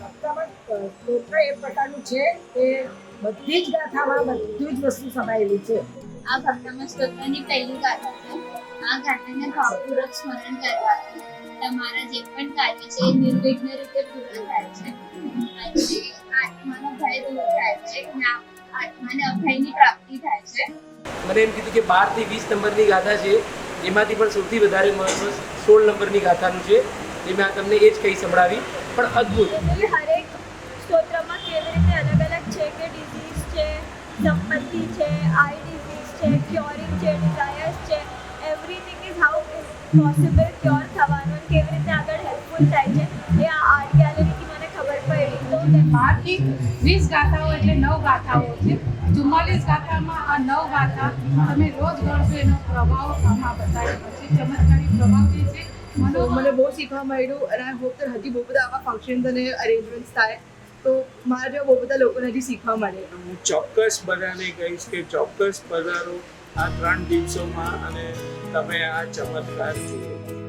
ગાથામાં સ્તોત્ર એ પ્રકારનું છે કે બધી જ ગાથામાં બધી જ વસ્તુ સમાયેલી છે. આ ગાથામાં સ્તોત્રની પહેલી ગાથા છે. આ ગાથાને ભાવપૂર્વક સ્મરણ કરવાથી તમારા જે પણ કાર્ય છે એ નિર્વિઘ્ન રીતે પૂર્ણ થાય છે અને આત્માનો ભય દૂર થાય છે અને આત્માને અભયની પ્રાપ્તિ થાય છે. મને એમ કીધું કે 12 થી 20 નંબરની ગાથા છે, એમાંથી પણ સૌથી વધારે મહત્વ 16 નંબરની ગાથાનું છે. એ મેં તમને એ જ કહી સંભળાવી, પણ અદ્ભુત. હરેક સ્તોત્રમાં કેવી રીતે અલગ અલગ છે કે ડિઝીઝ છે, સંપત્તિ છે, આઈ ડિઝીઝ છે, ક્યોરિંગ છે, ડિઝાયર્સ છે, everything is how possible cure થવાનું અને કેવી રીતે આગળ હેલ્પફુલ થાય છે એ આ આર્ટ ગેલેરીથી મને ખબર પડી. તો 12 થી 20 ગાથાઓ એટલે 9 ગાથાઓ છે. 44 ગાથામાં આ 9 ગાથા તમે રોજ ગણશો એનો પ્રભાવ આમાં બતાવેલો છે. ચમત્કારી પ્રભાવ જે છે તો મને બહુ શીખવા મળ્યું અને આઈ હોપ કે હજી બહુ બધા આવા ફંક્શન્સ અને અરેન્જમેન્ટ્સ થાય તો મારા જેવા બહુ બધા લોકોને હજી શીખવા મળે. હું ચોક્કસ બધાને કહીશ કે ચોક્કસ પધારો આ 3 દિવસોમાં અને તમે આ ચમત્કાર જુઓ.